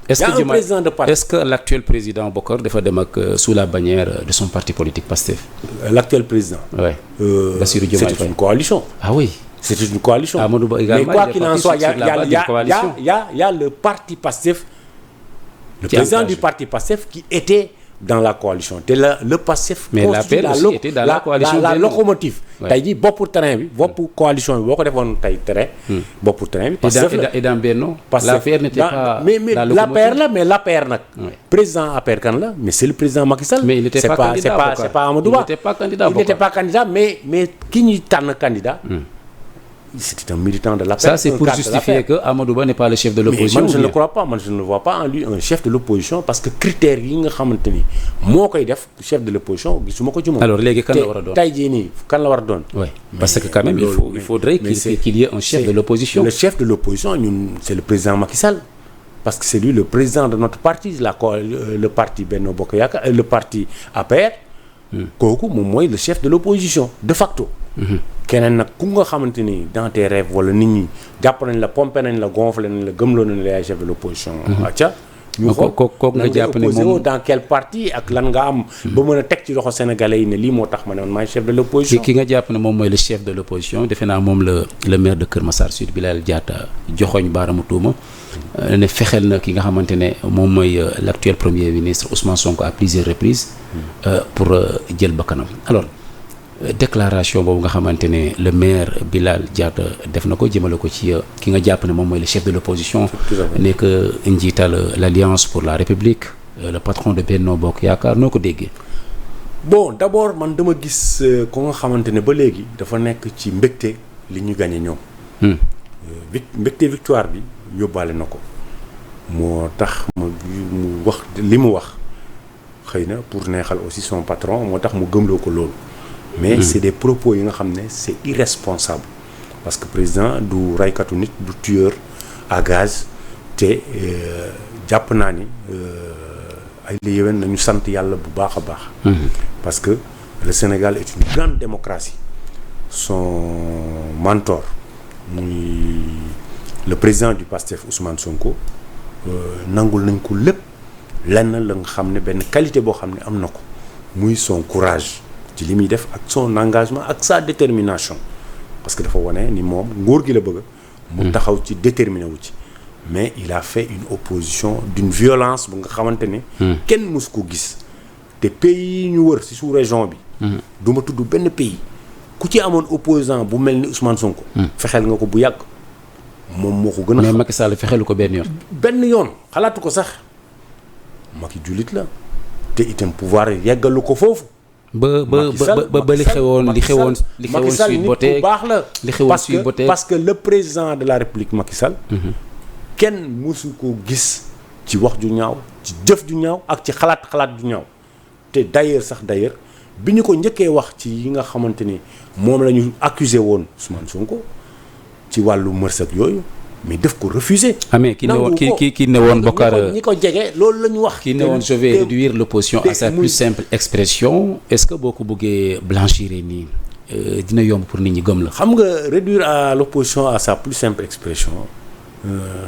est-ce que l'actuel président Bokar dafa dem ak sous la bannière de son parti politique Pastef. l'actuel président. Bassirou Diomaye Faye. c'est une coalition. ah oui. c'est une coalition. Amadou Ba également. mais quoi qu'il en soit il y a le parti Pastef. le président du parti Pastef qui était dans la coalition te le Pastef. mais l'APR aussi était dans la coalition. la locomotive. tey jii boppu train bi boppu coalition bi boo ko defoon tey train. boppu train bi. Pastef la et dans Benno. l'APR n'était pas la locomotive. l'APR la mais l'APR nag. président APR kan la mais c'est le président Macky Sall. mais il n'était pas candidat c'est pas Amadou Ba. il n'était pas candidat mais ki ñuy tànn candidat. c'était un militant de l'APR. Ça c'est pour justifier que Amadou Ba n'est pas le chef de l'opposition. mais man je ne le crois pas man je ne vois pas en lui un chef de l'opposition parce que critères yi nga xamante ni moo koy def chef de l'opposition gisuma ko ci moom. alors léegi kan la war a doon tey jii nii kan la war a doon. oui parce que quand même il faudrait qu'il y ait un chef de l'opposition. le chef de l'opposition ñun c'est le président Macky Sall parce que c'est lui le président de notre parti le parti Benno Bokk Yaakaar le parti APR. kooku moom mooy le chef de l'opposition de facto. keneen nag ku nga xamante ni dans tes rêves wala nit ñi jàpp nañ la pompé nañ la gonflé nañ la gëmloo nañ la yaay chef de l'opposition. acca ñu xool kooku nga jàpp ne moom dans quel parti ak lan nga am. ba mën a teg ci loxo sénégalais yi ne lii moo tax ma ne man maay chef de l'opposition. ki nga jàpp ne moom mooy le chef de l'opposition defe naa moom le maire de Kër Massar Sud Bilal Diatta joxoñ baaramu tuuma ne fexeel na ki nga xamante ne moom mooy l'actuel premier ministre Ousmane Sonko à plusieurs reprises. pour jël bakkanam alors. déclaration boobu nga xamante ne le maire Bilal Diatta def na ko jëmale ko ci ki nga jàpp ne moom mooy le chef de l'opposition nekk njiital l'Alliance pour la République le patron de Benno Bokk Yaakaar noo ko déggee. bon d'abord man dama gis ko nga xamante ne ba léegi dafa nekk ci mbégte li ñu gagné ñoom. mbégte victoire bi yóbbaale na ko moo tax mu wax li mu wax xëy na pour neexal aussi son patron moo tax mu gëmloo ko loolu. mais c'est des propos yi nga xam ne c'est irresponsable parce que président du raykatu nit du tueur à gage te jàpp naa ni ay la yéwén nañu sant yàlla bu baax a baax. parce que le Sénégal est une grande démocratie son mentor muy le président du PASTEF Ousmane Sonko nangul nañ ko lépp lenn la nga xam ne benn qualité boo xam ne am na ko muy son courage. ci li muy def ak son engagement ak sa détermination parce que dafa wane ni moom nguur gi la bëgg mu taxaw ci déterminé wu ci mais il a fait une opposition d'une violence bu nga xamante ne kenn mësu ko gis te pays yi ñu wër ci sous-région bi du ma tudd benn pays ku ci amoon opposant bu mel ni Ousmane Sonko fexeel nga ko bu yàgg moom moo ko gën a mais Macky Sall fexeelu ko benn yoon xalaatu ko sax Macky jullit la te itam pouvoir yeggalu ko foofu ba li xewoon Sweet Beauté baax la li xewoon Sweet Beauté parce que le président de la République Macky Sall kenn mësu ko gis ci wax ju ñaaw ci jëf ju ñaaw ak ci xalaat ju ñaaw te d'ailleurs bi ñu ko njëkkee wax ci yi nga xamante ni moom la ñu accusé woon Ousmane Sonko ci wàllu mërs ak yooyu mais daf ko refusé. mais ki ne woon Bokar ñi ko jege loolu la ñu wax. ki ne woon je vais réduire l'opposition à sa plus simple expression est-ce que boo ko bëggee blanchir nii dina yomb pour nit ñi gëm la. xam nga réduire à l'opposition à sa plus simple expression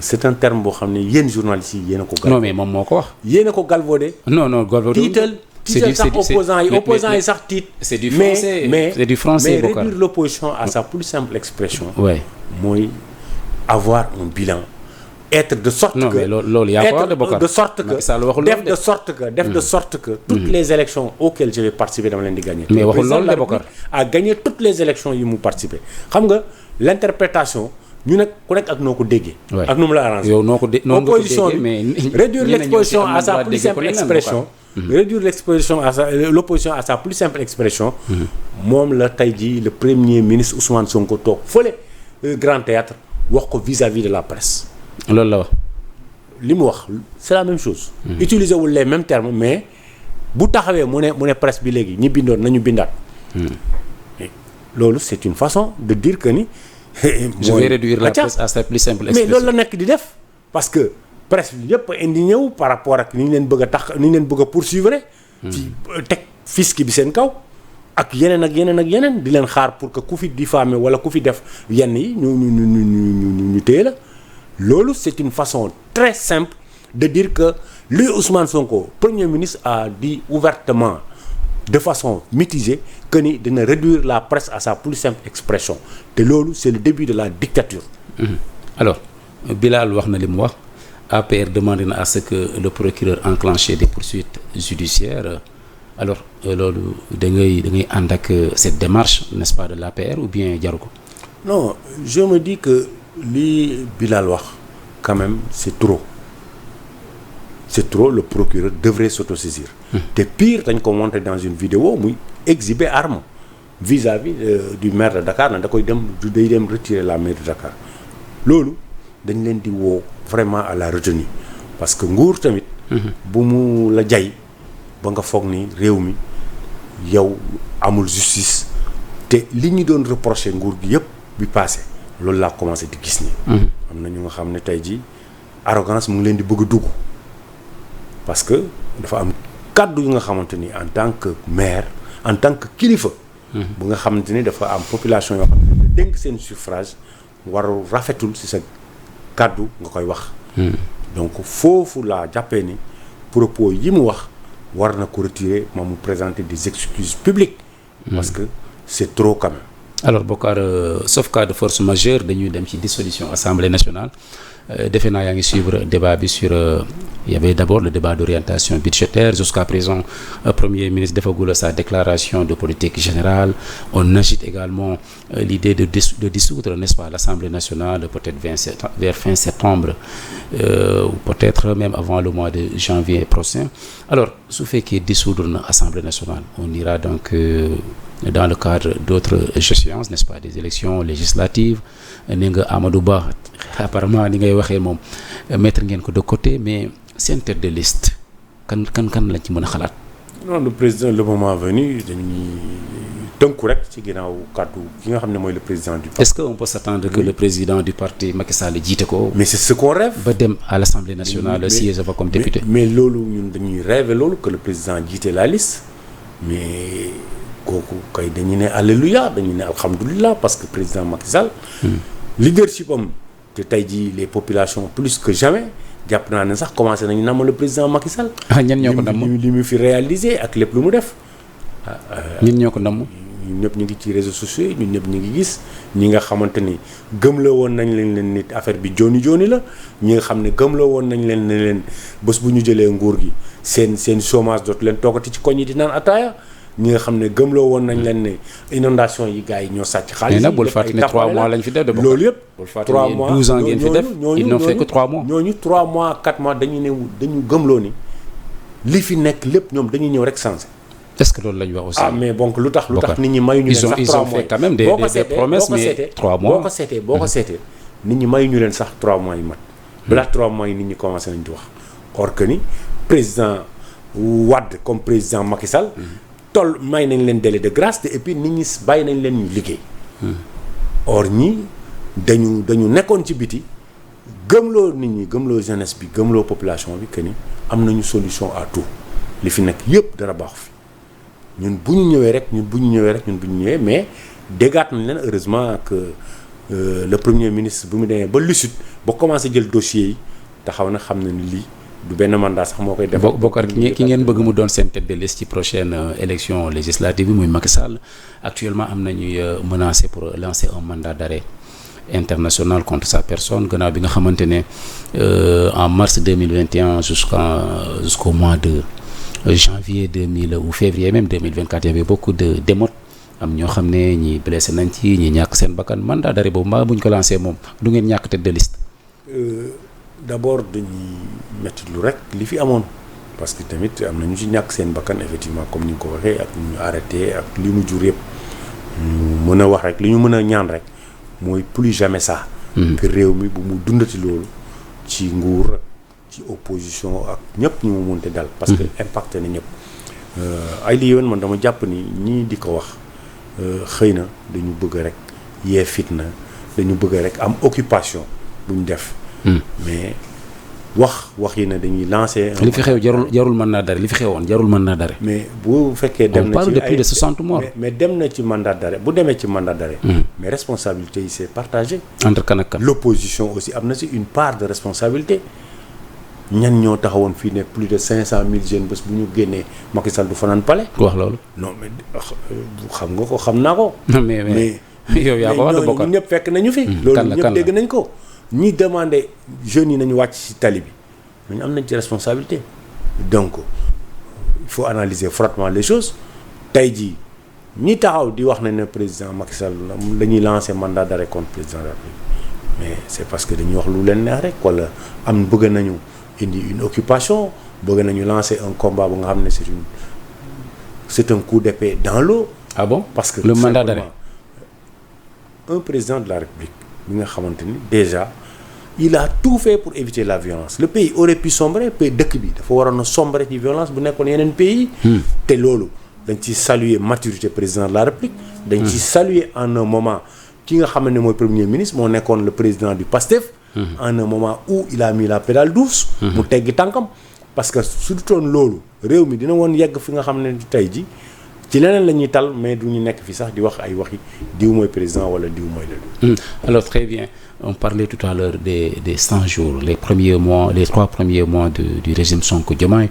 c'est un terme boo xam ne yéen journalistes yi yéen a ko. non mais moom moo ko wax. yéen a ko galvaudé. non galvaudé. tiital sax opposants yi sax tiit. c'est du français c'est du français mais réduire l'opposition à sa plus simple expression. ouais mooy avoir un bilan. être de sorte non, que mais loolu yaa ko wax de Bokar de sorte que def de sorte que toutes les élections auxquelles je vais participer dama leen di gagner. mais waxul loolu de Bokar a gagné toutes les élections yi mu participer xam nga l'interprétation ñu nag ku nekk ak noo ko déggee. ak nu mu la arrangé. yow noo ko déggee mais réduire l'exposition à sa plus simple expression. réduire l'opposition à sa plus simple expression. moom la tey jii le premier ministre Ousmane Sonko toog fële Grand Théâtre wax ko vis-à-vis de la presse. loolu la wax. li mu wax c'est la même chose. utiliser wul les mêmes termes mais bu taxawee mu ne presse bi léegi ñi bindoon nañu bindaat. loolu c'est une façon de dire que ni. je vais réduire la presse à sa plus simple expression. mais loolu la nekk di def parce que presse bi yëpp indigné wu par rapport ak ni ñu leen bëgg a ni ñu leen bëgg a poursuivre. ci teg fisc bi seen kaw. ak yeneen di leen xaar pour que ku fi diffamer wala ku fi def yenn yi ñu téye la. loolu c'est une façon très simple de dire que lui Ousmane Sonko premier ministre a dit ouvertement de façon mitigée que ni dina réduire la presse à sa plus simple expression te loolu c'est le début de la dictature. Alors Bilal wax na li mu wax APR demandé na à ce que le procureur enclenche des poursuites judiciaires alors loolu da ngay ànd ak cette démarche n'est-ce pas de l'APR ou bien jaru ko. non je me dis que li Bilal wax quand même c'est trop le procureur devrait s'autosaisir. te pire dañ ko montré dans une vidéo muy exhiber arme vis-à-vis du maire de Dakar na day dem retirer la mairie de Dakar loolu dañ leen di woo vraiment à la retenue parce que nguur tamit. bu mu la jay ba nga foog ni réew mi yow amul justice te li ñu doon reprocher nguur gi yëpp bi passé loolu laa commencé di gis ni am na ñu nga xam ne tey jii arrogance mu ngi leen di bëgg a dugg parce que dafa am kàddu yu nga xamante ni en tant que maire en tant que kilifa. bu nga xamante ni dafa am population yoo xam ne dénk seen suffrage waru rafetul ci sa kàddu nga koy wax. donc foofu laa jàppee ni propos yi mu wax war na ko retirer moom mu présenter des excuses publiques. parce que c'est trop quand même. alors Bokar sauf cas de force majeure dañuy dem ci dissolution assemblée nationale defe naa yaa ngi suivre débat bi sur il y avait d'abord le débat d'orientation budgétaire jusqu'à présent premier ministre defagul sa déclaration de politique générale on agite également l'idée de dissoudre n'est-ce pas l'assemblée nationale peut-être vers fin septembre ou peut-être même avant le mois de janvier prochain alors su fekkee dissoudre na assemblée nationale on ira donc dans le cadre d'autres échéances n'est-ce pas des élections législatives ni nga Amadou Ba apparemment ni ngay waxee moom mettre ngeen ko de côté mais seen tête de liste kan lañ ci mën a xalaat. non le président le moment venu dañuy tënku rek ci ginnaaw kàddu ki nga xam ne mooy le président du parti. est-ce qu'on peut s'attendre que le président du parti Macky Sall jiite ko. mais c'est ce qu'on rêve. ba dem à l'Assemblée nationale siège fa comme député. mais loolu ñun dañuy rêver loolu que le président jiite la liste mais. kooku kay dañu ne alléluia dañu ne alhamdulilah parce que président Macky Sall leadership am te tey jii les populations plus que jamais jàpp naa ne sax commencé nañu namm le président Macky Sall. ñan ñoo ko namm li mu fi réalisé ak lépp lu mu def. ñun ñoo ko namm. ñun ñëpp ñu ngi ci réseaux sociaux yi ñun ñëpp ñu ngi gis ñi nga xamante ni gëmloo woon nañ leen nit affaire bi jooni la ñi nga xam ne gëmloo woon nañ leen ne leen bés bu ñu jëlee nguur gi seen chômage dootu leen toogati ci koñ yi di naan ataaya. ñi nga xam ne gëmloo woon nañ leen ne inondation yi gars yi ñoo sàcc xaalis. mais nag bul fàttali ne 3 mois lañ fi def de bokk. loolu yëpp. 3 mois 12 ans ngeen fi def ils n'ont fait que 3 mois. ñooñu 3 mois 4 mois dañu gëmloo ni li fi nekk lépp ñoom dañuy ñëw rek changer. est-ce que loolu la ñu wax aussi. mais donc lu tax nit ñi mayuñu leen sax 3 mois ils ont fait quand même des promesses mais 3 mois. boo ko seetee nit ñi mayuñu leen sax 3 mois yi mat. balaa 3 mois yi nit ñi commencé nañ di wax or que ni président Wade comme président Macky Sall may nañ leen délai de grâce te et puis nit ñi bàyyi nañ leen ñu liggéey or ñi dañu nekkoon ci biti gëmloo nit ñi gëmloo jeunesse bi gëmloo population bi que ni am nañu solution à tout li fi nekk yëpp dara baaxu fi ñun bu ñu ñëwee rek mais déggaat nañ leen heureusement que le premier ministre bu mu demee ba lucide ba commencé jël dossier yi taxaw na xam na ni lii du benn mandat sax moo koy def. Bokar ki ngeen bëgg mu doon seen tête de liste ci prochaine élection législative bi muy Macky Sall actuellement am nañuy menacé pour lancer un mandat d'arrêt international contre sa personne gannaaw bi nga xamante ne en mars 2021 jusqu'au mois de janvier ou février même 2024 il y avait beaucoup de démotes am ñoo xam ne ñi blessé nañ ci ñi ñàkk seen bakkan mandat d'arrêt boobu mbaa bu ñu ko lancé moom du ngeen ñàkk tête de liste. D'abord dañuy métti lu rek li fi amoon parce que tamit am na ñu ci ñàkk seen bakkan effectivement comme ni nga ko waxee ak ñu arrêté ak li mu jur yëpp ñu mën a wax rek li ñu mën a ñaan rek mooy plus jamais ça. que réew mi bu mu dundati loolu ci nguur ci opposition ak ñëpp ñu mu mënte dal. parce que impacté na ñëpp. ay li yoon man dama jàpp ni ñii di ko wax xëy na dañu bëgg rek yee fitna dañu bëgg rek am occupation bu ñu def. mais wax yi ne dañuy lancer. li fi xew jarul mandat d'arrêt li fi xewoon jarul mandat d'arrêt. mais bu fekkee dem na ci on parle de plus de 60 morts. mais dem na ci mandat d'arrêt bu demee ci mandat d'arrêt. mais responsabilité yi c'est partagé. entre kan ak kan. l'opposition aussi am na si une part de responsabilité ñan ñoo taxawoon fii ne plus de 500,000 jeunes bés bu ñu génnee Macky Sall du fanaan palais. ku wax loolu. non mais xam nga ko xam naa ko. mais yow yaa ko wax de Bokar ñëpp fekk nañu fi. loolu ñëpp dégg nañ ko. ñi demandé jeunes yi nañu wàcc ci tali bi ñu am nañ ci responsabilité donc il faut analyser froidement les choses tey jii ñi taxaw di wax ne président Macky Sall la ñuy lancer mandat d'arrêt contre président de la République mais c'est parce que dañuy wax lu leen neex rek wala am bëgg nañu indi une occupation bëgg nañu lancer un combat bu nga xam ne c'est un coup d'épée dans l'eau. Ah bon? Parce que le mandat d'arrêt un président de la République bi nga xamante ni déjà il a tout fait pour éviter la violence le pays aurait pu sombrer pays dëkk bi dafa waroon a sombrer ci violence bu nekkoon yeneen pays te loolu dañ ci saluer maturité président de la République dañ ci saluer en un moment ki nga xam ne mooy premier ministre moo nekkoon le président du PASTEF en un moment où il a mis la pédale douce mu teggi tànkam parce que su dutoon loolu réew mi dina woon yegg fi nga xam ne tey ji ci leneen la ñuy tal mais du ñu nekk fi sax di wax ay waxi diw mooy président wala diw mooy la. Alors très bien on parlait tout à l'heure des 100 jours les 3 premiers mois du régime Sonko Diomaye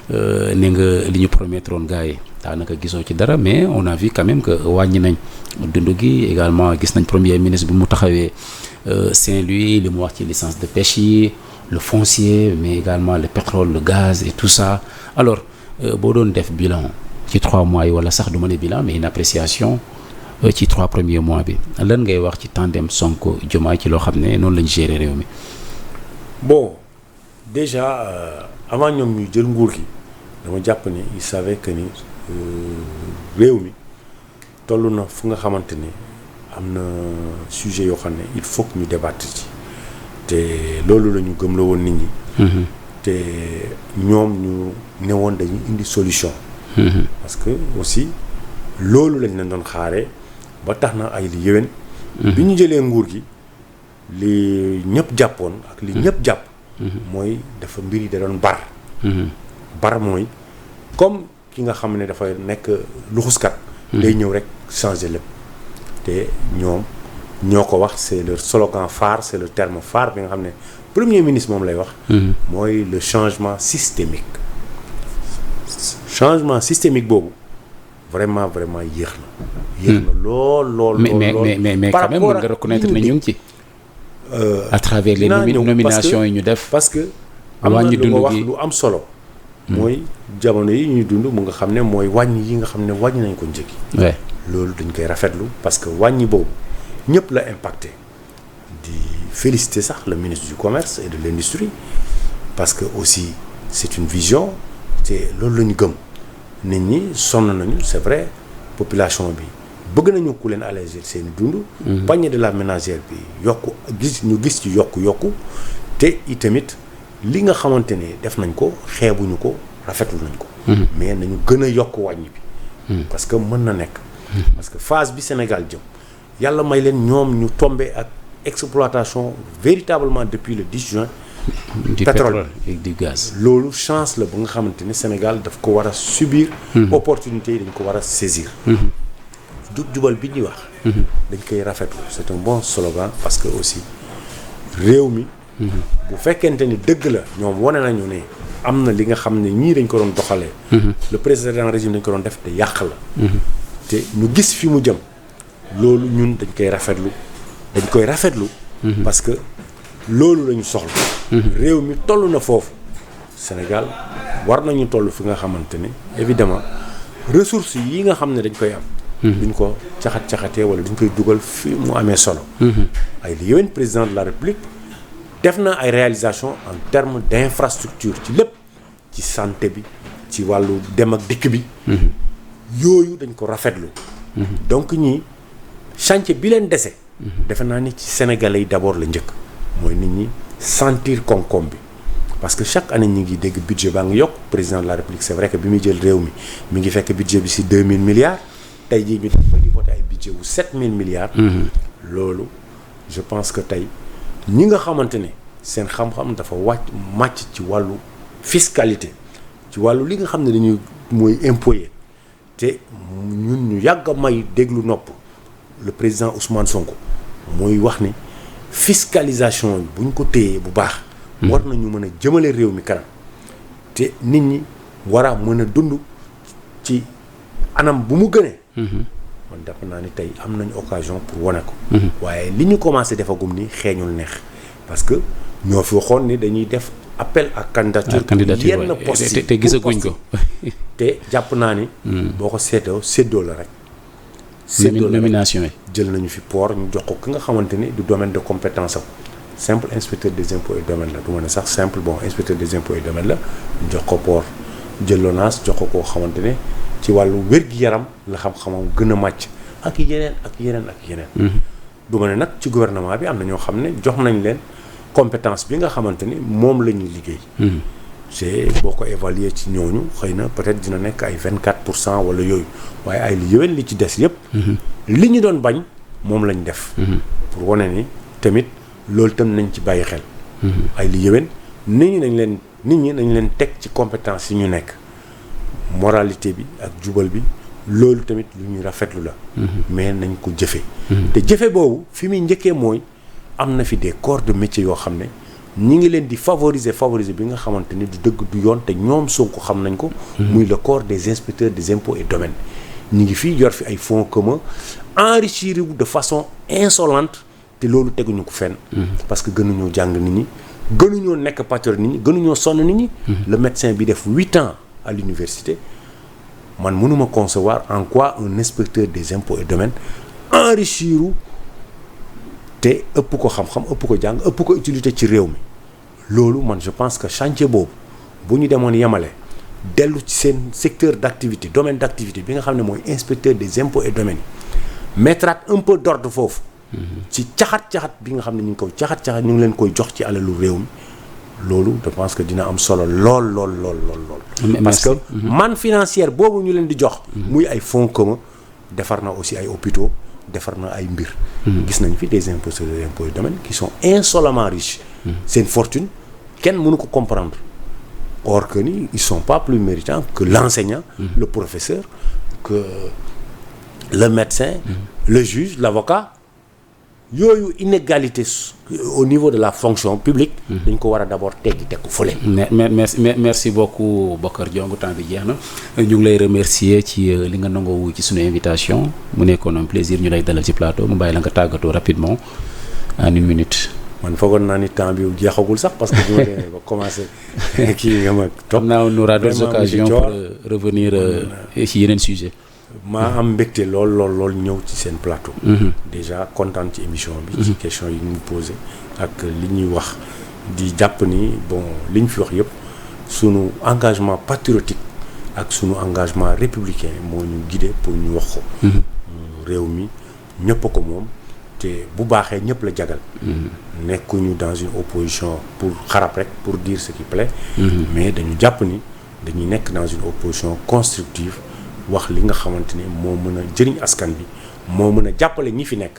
ne nga li ñu promettroon gars yi daanaka gisoo ci dara mais on a vu quand même que wàññi nañ dund gi également gis nañ premier ministre bi mu taxawee Saint-Louis li mu wax ci licence de pêche yi le foncier mais également le pétrole le gaz et tout ça alors boo doon def bilan. ci 3 mois yi wala sax du ma ne bilan mais une appréciation ci 3 premiers mois bi lan ngay wax ci tandem Sonko Diomaye ci loo xam ne noonu lañu gérer réew mi. bon déjà avant ñoom ñu jël nguur gi dama jàpp ne il savait que ni réew mi toll na fu nga xamante ni am na sujet yoo xam ne il faut que ñu débattre ci te loolu la ñu gëm la woon nit ñi. te ñoom ñu ne woon dañuy indi solution. parce que aussi loolu lañ leen doon xaaree ba tax na ay li yéwén. bi ñu jëlee nguur gi li ñëpp jàppoon ak li ñëpp jàpp. mooy dafa mbir yi da doon bar. bar mooy comme ki nga xam ne dafa nekk luxuskat. day ñëw rek changer lépp. te ñoom ñoo ko wax c'est le slogan phare c'est le terme phare bi nga xam ne premier ministre moom lay wax. mooy le changement systémique. changement systémique boobu vraiment yéex na lool. mais quand même mën nga reconnaître ne ñu ngi ci. à travers les nominations yi ñu def. parce que am na lu ma wax lu am solo. mooy jamono yi ñuy dund mu nga xam ne mooy wàññi yi nga xam ne wàññi nañ ko njëkk yi. loolu dañ koy rafetlu parce que wàññi boobu ñëpp la impacté di féliciter sax le ministre du commerce et de l'industrie parce que aussi c'est une vision te loolu la ñu gëm. nit ñi sonn nañu c'est vrai population bi bëgg nañu ku leen alléger seen dund. panier de la ménagère bi yokku ñu gis ci yokku te itamit li nga xamante ne def nañ ko xeebuñu ko rafetlu nañ ko. mais nañu gën a yokk wàññi bi. parce que mën na nekk. parce que phase bi Sénégal jëm yàlla may leen ñoom ñu tombé ak exploitation véritablement depuis le 10 juin. du pétrole et du gaz. loolu chance la bu nga xamante ne Sénégal daf ko war a subir. opportunité yi dañ ko war a saisir. jubal bi ñuy wax. dañ koy rafetlu c'est un bon slogan parce que aussi réew mi. bu fekkente ni dëgg la ñoom wane nañu ne am na li nga xam ne ñii dañ ko doon doxalee. le précédent régime dañ ko doon def te yàq la. te ñu gis fi mu jëm loolu ñun dañ koy rafetlu. parce que loolu lañu soxla. réew mi toll na foofu Sénégal war nañu toll fi nga xamante ne évidemment ressources yi nga xam ne dañ koy am. duñ ko caxatee wala duñ koy dugal fi mu amee solo. ay li yéwén président de la République def na ay réalisations en termes d'infrastructure ci lépp ci santé bi ci wàllu dem ak dikk bi. yooyu dañ ko rafetlu. donc ñii chantier bi leen dese. defe naa ni ci sénégalais yi d'abord la njëkk mooy nit ñi sentir koom-koom bi parce que chaque année ñi ngi dégg budget baa ngi yokk président de la République c'est vrai que bi muy jël réew mi ngi fekk budget bi ci 2000 milliards tey jii ñu def ba di voté ay budget wu 7000 milliards. loolu je pense que tey ñi nga xamante ne seen xam-xam dafa màcc ci wàllu fiscalité ci wàllu li nga xam ne dañuy mooy impoyer te ñun ñu yàgg a may déglu nopp le président Ousmane Sonko mooy wax ni fiscalisation yi bu ñu ko téyee bu baax. war nañu mën a jëmale réew mi kanam te nit ñi war a mën a dund ci anam bu mu gënee. man def naa ni tey am nañu occasion pour wane ko. waaye li ñu commencé defagum ni xeeñul neex parce que ñoo fi waxoon ni dañuy def appel à candidature. yenn postes yi te gisaguñ ko. te jàpp naa ni. boo ko séddoo la rek. nomination yi jël nañu fi port ñu jox ko ki nga xamante ni du domaine de compétence am simple inspecteur des impôts et domaines la du ma ne sax simple inspecteur des impôts et domaines la ñu jox ko port jël LONASE jox ko koo xamante ne ci wàllu wér-gi-yaram la xam-xamam gën a màcc ak yeneen. du ma ne nag ci gouvernement bi am na ñoo xam ne jox nañ leen compétence bi nga xamante ni moom la ñuy liggéey. c'est boo ko évaluer ci ñooñu xëy na peut-être dina nekk ay 24% wala yooyu waaye ay li yëwen li ci des yëpp. li ñu doon bañ moom lañ def. pour wane ni tamit loolu tam nañ ci bàyyi xel. ay li yëwen nit ñi nañ leen teg ci compétence yi ñu nekk moralité bi ak jubal bi loolu tamit lu ñuy rafetlu la. mais nañ ko jëfe te jëfe boobu fi muy njëkkee mooy am na fi des corps de métier yoo xam ne. ñi ngi leen di favoriser bi nga xamante ni du dëgg du yoon te ñoom Sonko xam nañ ko. muy le corps des inspecteurs des impôts et domaines. ñi ngi fii yor fi ay fonds communs enrichir de façon insolente te loolu teguñu ko fenn. parce que gënuñoo jàng nit ñi gënuñoo nekk patriote nit ñi gënuñoo sonn nit ñi. le médecin bi def 8 ans à l'université man mënuma concevoir en quoi un inspecteur des impôts et domaines enrichir te ëpp ko xam-xam ëpp ko jàng ëpp ko utilité ci réew mi. loolu man je pense que chantier boobu bu ñu demoon yemale dellu ci seen secteur d'activité domaine d'activité bi nga xam ne mooy inspecteur des impôts et domaines mettre un peu d'ordre foofu. ci caxat bi nga xam ne ñu ngi koy caxat ñu ngi leen koy jox ci alalu réew mi loolu je pense que dina am solo lool. parce que manne financière boobu ñu leen di jox. muy ay fonds communs defar na aussi ay hôpitaux defar na ay mbir. gis nañ fi des imposteurs des impôts et domaines qui sont insolemment riches. seen fortune kenn mënu ko comprendre or que ni ils sont pas plus méritants que l'enseignant. le professeur que le médecin. le juge l'avocat. yooyu inégalité au niveau de la fonction publique. dañ ko war a d'abord teggi teg ko fële. merci beaucoup Bokar Diong temps bi jeex na ñu ngi lay remercier ci li nga nangoo wu ci sunu invitation mu nekkoon un plaisir ñu lay dalal ci plateau mu bàyyi la nga tàggatoo rapidement en 1 minute. man foogoon naa ni temps bi jeexagul sax parce que bu ma demee ba commencé kii nga ma topp. on aura d'autres occasions pour revenir ci yeneen sujet maa am mbégte lool ñëw ci seen plateau. déjà kontaan ci émission bi. ci question yi ñu posé ak li ñuy wax di jàpp ni li ñu fi wax yëpp sunu engagement patriotique ak sunu engagement républicain moo ñu guidé pour ñu wax ko. réew mi ñëpp a ko moom te bu baaxee ñëpp la jagal. nekkuñu dans une opposition pour xarab rek pour dire ce qui plaît. mais dañu jàpp ni dañuy nekk dans une opposition constructive wax li nga xamante ni moo mën a jëriñ askan bi moo mën a jàppale ñi fi nekk.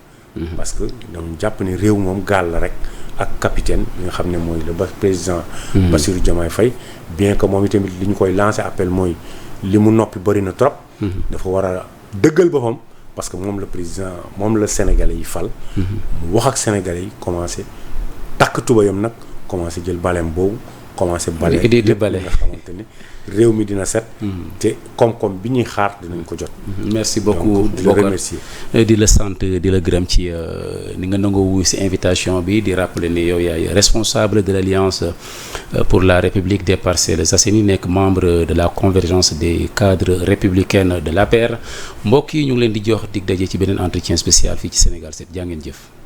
parce que dañu jàpp ni réew moom gaal la rek ak capitaine bi nga xam ne mooy le président. Bassirou Diomaye Faye bien que moom itamit li ñu koy lancer appel mooy li mu noppi bëri na trop. dafa war a dëggal boppam. parce que moom la président moom la sénégalais yi fal. mu wax ak sénégalais yi commencé takk tubayam nag commencé jël baleem boobu commencé bale lépp nga xamante ni réew mi dina set. te koom-koom bi ñuy xaar dinañ ko jot. merci beaucoup di la remercier. di la sant di la gërëm ci ni nga nangoo wuy si invitation bi di rappeler ni yow yaay responsable de l'Alliance pour la République des Parcelles Assainies nekk membre de la convergence des cadres républicains de l'APR mbokk yi ñu ngi leen di jox dig daje ci beneen entretien spécial fii ci Sénégal 7 jaa ngeen jëf.